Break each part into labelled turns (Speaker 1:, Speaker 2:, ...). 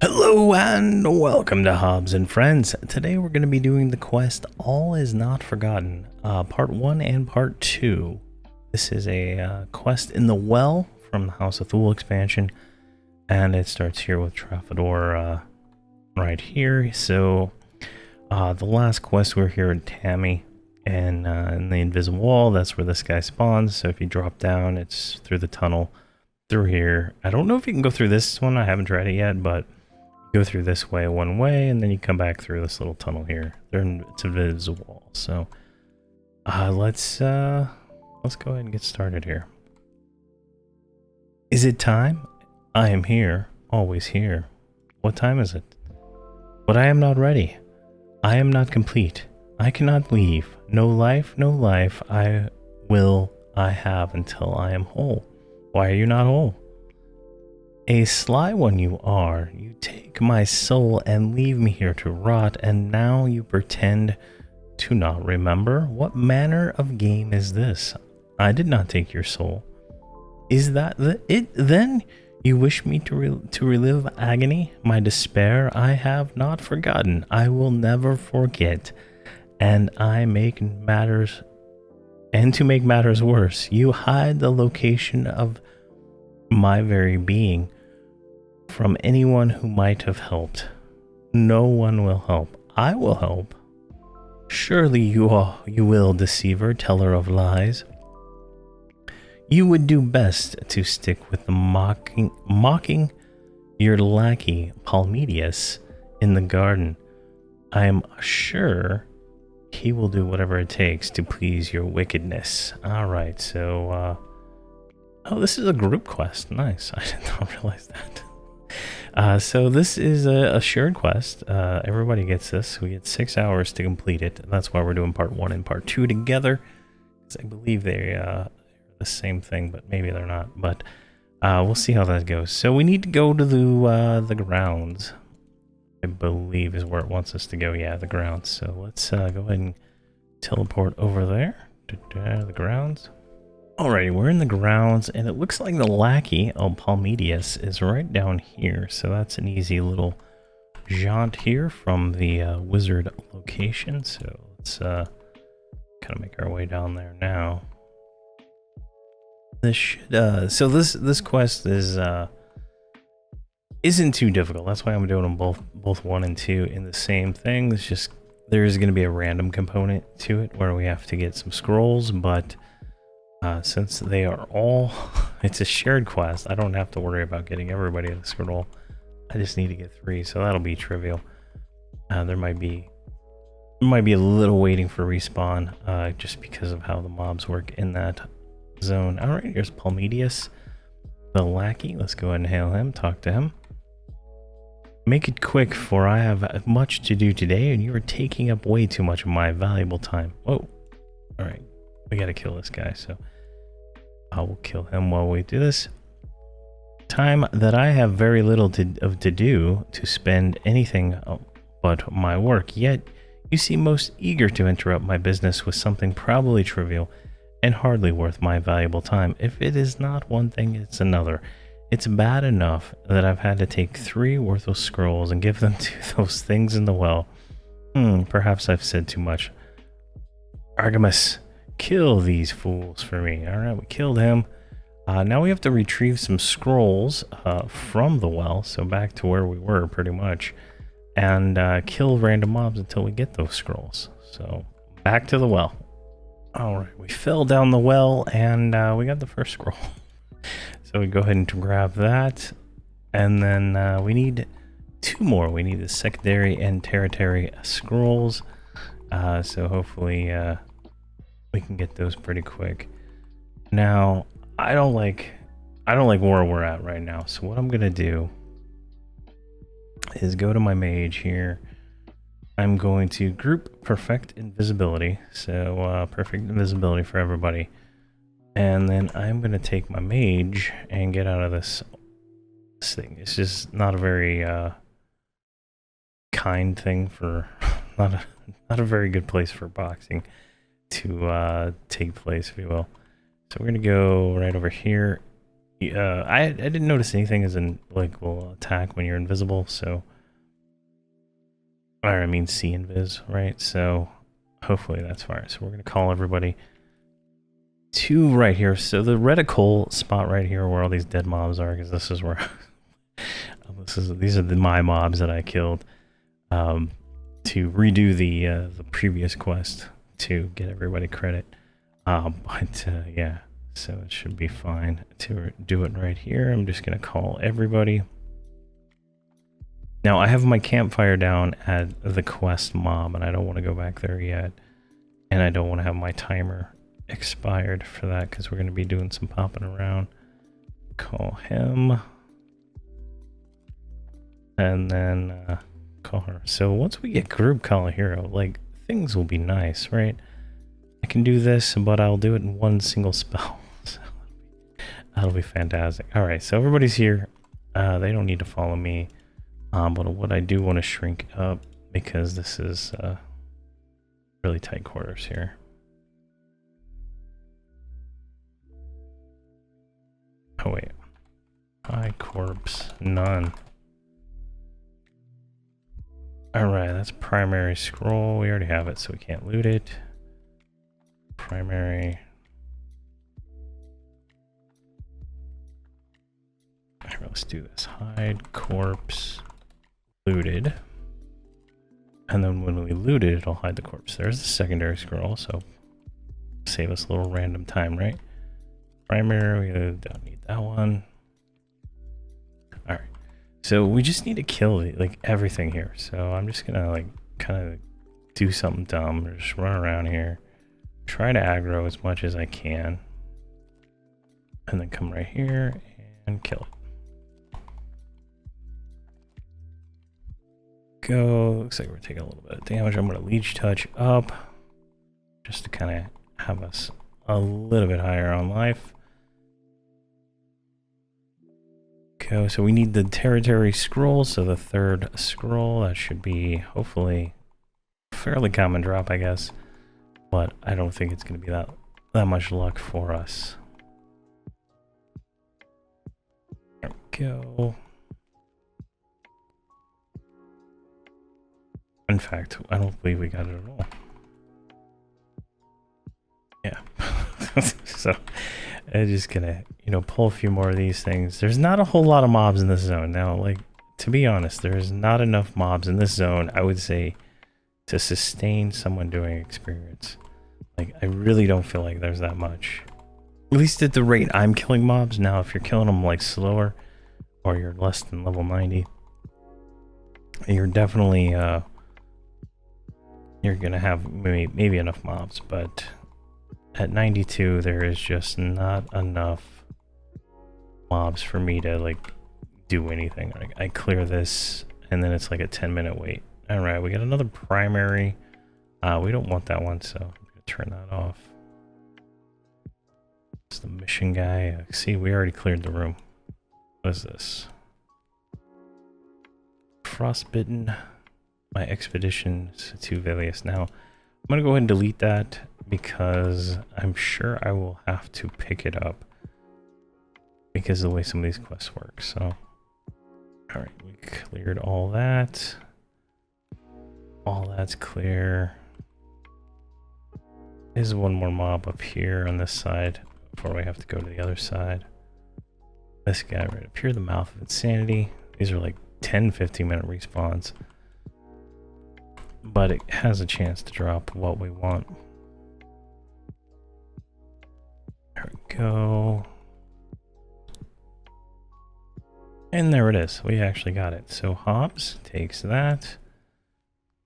Speaker 1: Hello and welcome to Hobz and Friends. Today we're going to be doing the quest All Is Not Forgotten, part 1 and part 2. This is a quest in the well from the House of Thule expansion, and it starts here with Trafalgar right here. So the last quest we're here at Tammy, and in the invisible wall, that's where this guy spawns. So if you drop down, it's through the tunnel through here. I don't know if you can go through this one, I haven't tried it yet, but go through this way one way, and then you come back through this little tunnel here. It's invisible wall. So let's go ahead and get started here. Is it time? I am here, always here. What time is it? But I am not ready. I am not complete. I cannot leave. No life, no life. I have until I am whole. Why are you not whole? A sly one you are. You take my soul and leave me here to rot, and now you pretend to not remember? What manner of game is this? I did not take your soul. Is that it then? You wish me to relive agony, my despair? I have not forgotten. I will never forget. And to make matters worse, you hide the location of my very being from anyone who might have helped. No one will help. I will help. Surely you will, deceiver, teller of lies. You would do best to stick with the mocking your lackey Palmedius in the garden. I am sure he will do whatever it takes to please your wickedness. All right, so oh, this is a group quest. Nice. I did not realize that. So this is a shared quest. Everybody gets this. We get 6 hours to complete it. That's why we're doing part 1 and part 2 together. Because I believe they're the same thing, but maybe they're not. But we'll see how that goes. So we need to go to the grounds. I believe is where it wants us to go. Yeah, the grounds. So let's go ahead and teleport over there to the grounds. Alrighty, we're in the grounds, and it looks like the lackey, Palmedius, is right down here. So that's an easy little jaunt here from the wizard location. So let's kind of make our way down there now. This should, so this quest is isn't too difficult. That's why I'm doing them both 1 and 2 in the same thing. It's just there is going to be a random component to it where we have to get some scrolls, but since they are all, it's a shared quest, I don't have to worry about getting everybody to the scroll. I just need to get 3, so that'll be trivial. There might be a little waiting for respawn, just because of how the mobs work in that zone. All right, here's Palmedius, the lackey. Let's go ahead and hail him, talk to him. Make it quick, for I have much to do today, and you are taking up way too much of my valuable time. Whoa! All right, we gotta kill this guy, so I will kill him while we do this. Time that I have very little to do to spend anything but my work, yet you seem most eager to interrupt my business with something probably trivial and hardly worth my valuable time. If it is not one thing, it's another. It's bad enough that I've had to take 3 worthless scrolls and give them to those things in the well. Perhaps I've said too much. Artemis, kill these fools for me. All right, we killed him. Now we have to retrieve some scrolls from the well, so back to where we were pretty much, and kill random mobs until we get those scrolls. So back to the well. All right, we fell down the well, and we got the first scroll. So we go ahead and grab that, and then we need 2 more. We need the secondary and tertiary scrolls. So hopefully we can get those pretty quick. Now, I don't like where we're at right now. So what I'm gonna do is go to my mage here. I'm going to group perfect invisibility. So perfect invisibility for everybody. And then I'm gonna take my mage and get out of this thing. It's just not a very kind thing for not a very good place for boxing to take place, if you will. So we're gonna go right over here. I didn't notice anything as in like will attack when you're invisible. So, or I mean see invis, right? So hopefully that's fine. So we're gonna call everybody to right here. So the reticle spot right here where all these dead mobs are, because this is where these are my mobs that I killed. To redo the previous quest to get everybody credit. But yeah, so it should be fine to do it right here. I'm just gonna call everybody. Now I have my campfire down at the quest mob, and I don't want to go back there yet, and I don't want to have my timer expired for that because we're going to be doing some popping around. Call him, and then call her. So once we get group call a hero, like things will be nice, right? I can do this, but I'll do it in one single spell. So that'll be fantastic. All right, so everybody's here. They don't need to follow me, but what I do want to shrink up because this is really tight quarters here. Oh wait, high corpse, none. All right, that's primary scroll. We already have it, so we can't loot it. Primary. All right, let's do this. Hide corpse, looted. And then when we loot it, it'll hide the corpse. There's the secondary scroll, so save us a little random time, right? Primary, we don't need that one. All right, so we just need to kill like everything here. So I'm just gonna like kind of do something dumb, or just run around here, try to aggro as much as I can, and then come right here and kill it. Go. Looks like we're taking a little bit of damage. I'm gonna leech touch up just to kind of have us a little bit higher on life. Go. So we need the territory scroll. So the third scroll, that should be hopefully a fairly common drop, I guess. But I don't think it's going to be that much luck for us. There we go. In fact, I don't believe we got it at all. Yeah. So I'm just gonna, pull a few more of these things. There's not a whole lot of mobs in this zone. Now, like, to be honest, there's not enough mobs in this zone, I would say, to sustain someone doing experience. Like, I really don't feel like there's that much. At least at the rate I'm killing mobs. Now, if you're killing them, like, slower, or you're less than level 90, you're definitely, you're gonna have maybe enough mobs, but at 92, there is just not enough mobs for me to, like, do anything. Like, I clear this, and then it's like a 10-minute wait. All right, we got another primary. We don't want that one, so I'm gonna turn that off. It's the mission guy. See, we already cleared the room. What is this? Frostbitten. My expedition to Velius. Now, I'm gonna go ahead and delete that because I'm sure I will have to pick it up because of the way some of these quests work. So, all right, we cleared all that. All that's clear. There's one more mob up here on this side before we have to go to the other side. This guy right up here, the Mouth of Insanity. These are like 10-15 minute respawns, but it has a chance to drop what we want. There we go. And there it is. We actually got it. So Hobz takes that.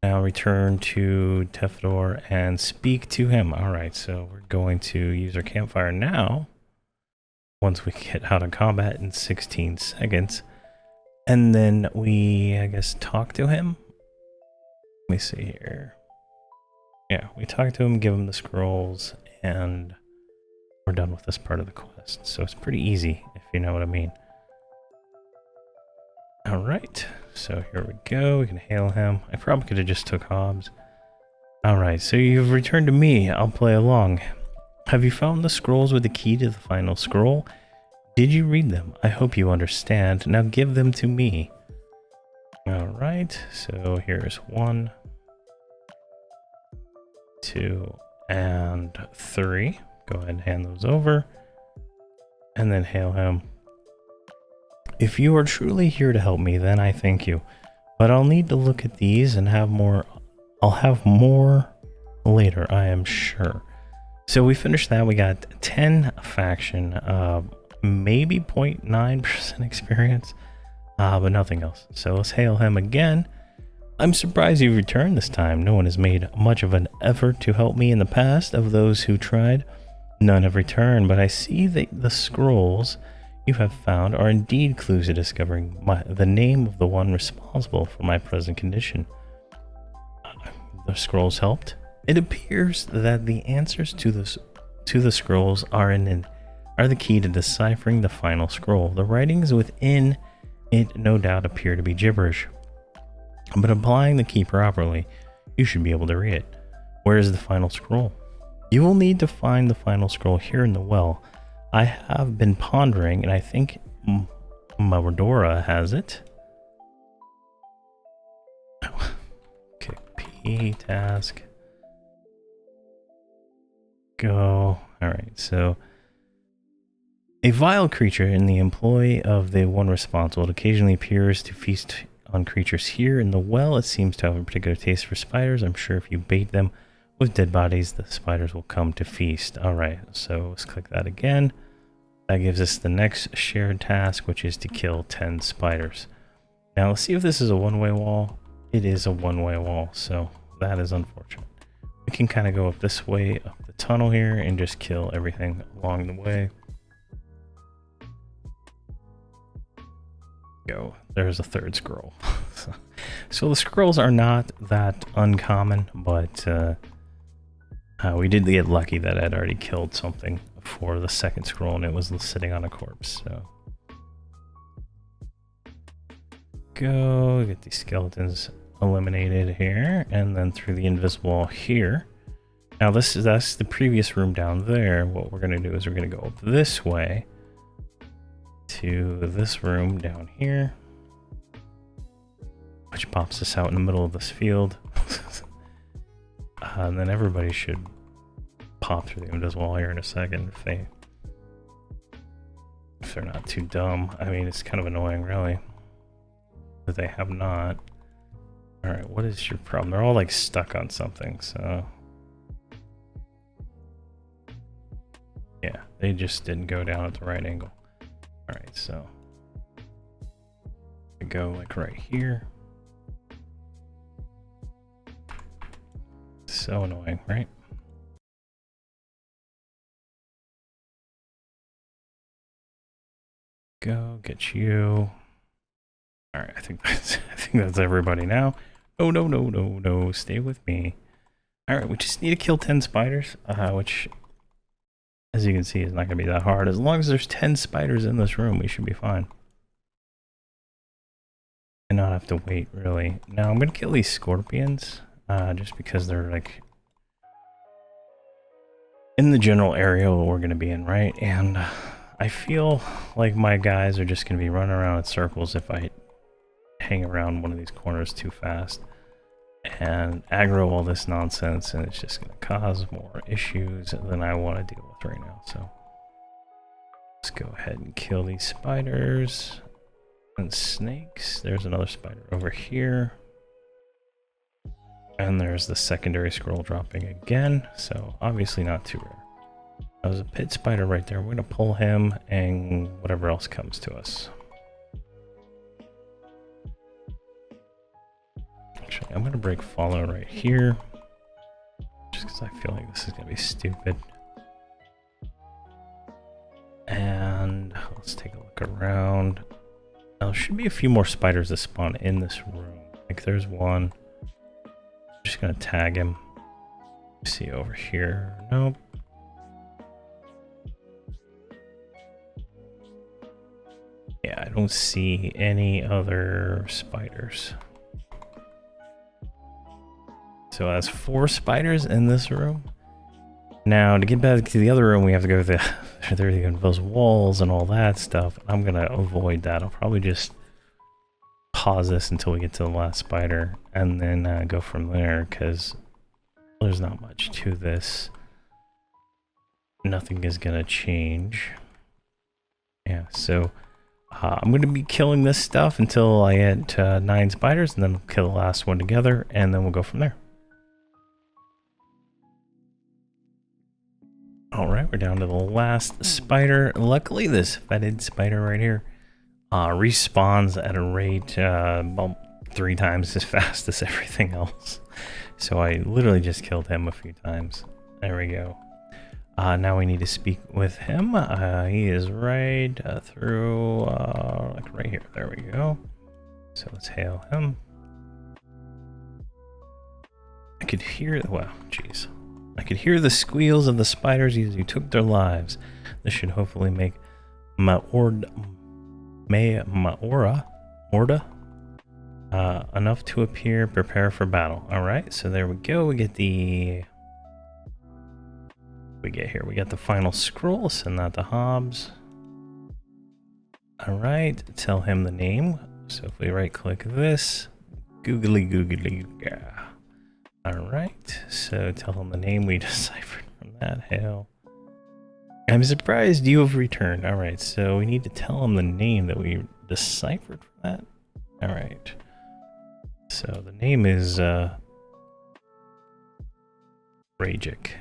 Speaker 1: Now return to Tefdor and speak to him. All right, so we're going to use our campfire now. Once we get out of combat in 16 seconds. And then we, I guess, talk to him. Let me see here. Yeah, we talk to him, give him the scrolls, and we're done with this part of the quest. So it's pretty easy, if you know what I mean. All right, so here we go. We can hail him. I probably could have just took Hobz. All right, so you've returned to me. I'll play along. Have you found the scrolls with the key to the final scroll? Did you read them? I hope you understand. Now give them to me. Alright, so here's 1, 2, and 3. Go ahead and hand those over. And then hail him. If you are truly here to help me, then I thank you. But I'll need to look at these and have more. I'll have more later, I am sure. So we finished that. We got 10 faction, maybe 0.9% experience, but nothing else. So let's hail him again. I'm surprised you've returned this time. No one has made much of an effort to help me in the past. Of those who tried, none have returned, but I see that the scrolls you have found are indeed clues to discovering the name of the one responsible for my present condition. The scrolls helped. It appears that the answers to the scrolls are the key to deciphering the final scroll. The writings within it no doubt appear to be gibberish, but applying the key properly, you should be able to read it. Where is the final scroll? You will need to find the final scroll here in the well. I have been pondering, and I think Maradora has it. Okay, P task. Go. Alright, so a vile creature in the employ of the one responsible. It occasionally appears to feast on creatures here in the well. It seems to have a particular taste for spiders. I'm sure if you bait them with dead bodies, the spiders will come to feast. Alright, so let's click that again. That gives us the next shared task, which is to kill 10 spiders. Now let's see if this is a one-way wall. It is a one-way wall, so that is unfortunate. We can kind of go up this way, up the tunnel here, and just kill everything along the way. Go. There's a third scroll. So the scrolls are not that uncommon, but we did get lucky that I'd already killed something for the second scroll, and it was sitting on a corpse. So go get these skeletons eliminated here, and then through the invisible wall here. Now that's the previous room down there. What we're gonna do is we're gonna go up this way to this room down here, which pops us out in the middle of this field. And then everybody should pop through the invisible wall here in a second if they're not too dumb. I mean, it's kind of annoying, really, that they have not. All right, what is your problem? They're all like stuck on something, so yeah, they just didn't go down at the right angle. All right, so we go like right here. So annoying, right? Go get you. All right, I think that's everybody now. Oh no, stay with me. All right, we just need to kill 10 spiders, which, as you can see, is not gonna be that hard. As long as there's 10 spiders in this room, we should be fine. And not have to wait, really. Now I'm gonna kill these scorpions, just because they're like in the general area we're gonna be in, right? And I feel like my guys are just gonna be running around in circles if I hang around one of these corners too fast and aggro all this nonsense, and it's just gonna cause more issues than I want to deal with right now. So let's go ahead and kill these spiders and snakes. There's another spider over here. And there's the secondary scroll dropping again, so obviously not too rare. There's a pit spider right there. We're going to pull him and whatever else comes to us. Actually, I'm going to break follow right here, just because I feel like this is going to be stupid. And let's take a look around. Now, there should be a few more spiders that spawn in this room. Like there's one. Just gonna tag him. See over here. Nope. Yeah, I don't see any other spiders. So that's 4 spiders in this room. Now, to get back to the other room, we have to go through those walls and all that stuff. I'm going to avoid that. I'll probably just pause this until we get to the last spider and then go from there, because there's not much to this. Nothing is going to change. Yeah, so I'm going to be killing this stuff until I hit 9 spiders, and then we'll kill the last one together, and then we'll go from there. Alright, we're down to the last spider. Luckily, this fetid spider right here respawns at a rate about 3 times as fast as everything else. So I literally just killed him a few times. There we go. Now we need to speak with him. He is right through, like right here. There we go. So let's hail him. I could hear, wow, jeez. I could hear the squeals of the spiders as you took their lives. This should hopefully make Morda enough to appear, prepare for battle. Alright, so there we go. We get the... We got the final scroll. Send that to Hobz. Alright, tell him the name. So if we right click this, googly googly, yeah. Alright, so tell him the name we deciphered from that. Hell. I'm surprised you have returned. Alright, so we need to tell him the name that we deciphered from that. Alright. So the name is Rajic.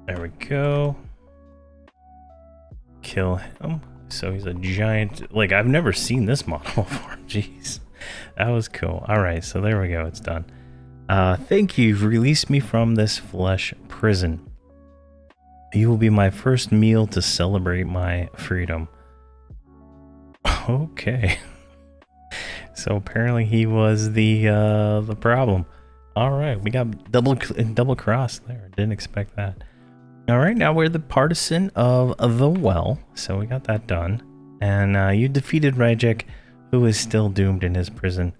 Speaker 1: There we go. Kill him. So he's a giant, like I've never seen this model before. Jeez. That was cool. Alright, so there we go, it's done. Thank you, you've released me from this flesh prison. You will be my first meal to celebrate my freedom. Okay. So apparently he was the problem. Alright, we got double cross there. Didn't expect that. Alright, now we're the partisan of the well. So we got that done. And you defeated Rajic, who is still doomed in his prison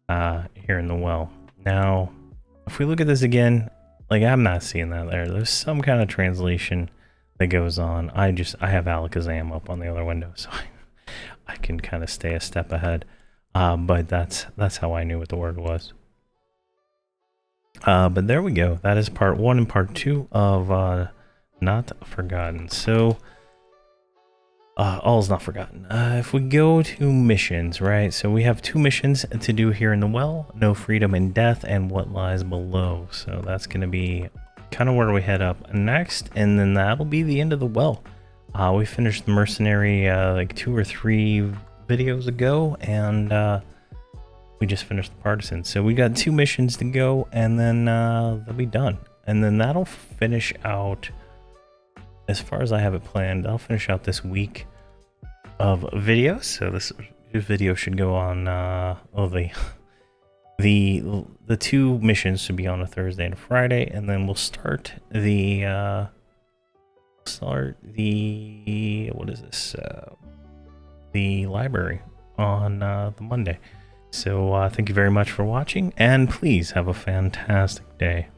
Speaker 1: here in the well. Now, if we look at this again, like I'm not seeing that there. There's some kind of translation that goes on. I have Alakazam up on the other window, so I can kind of stay a step ahead. But that's how I knew what the word was. But there we go. That is part 1 and part 2 of Not Forgotten. So all is not forgotten. If we go to missions, right? So we have 2 missions to do here in the well: No Freedom and Death, and What Lies Below. So that's going to be kind of where we head up next, and then that'll be the end of the well. We finished the mercenary like 2 or 3 videos ago, and we just finished the partisan. So we got 2 missions to go, and then they'll be done. And then that'll finish out, as far as I have it planned, I'll finish out this week of videos. So this video should go on the 2 missions should be on a Thursday and a Friday, and then we'll start the what is this, the library on the Monday. So thank you very much for watching, and please have a fantastic day.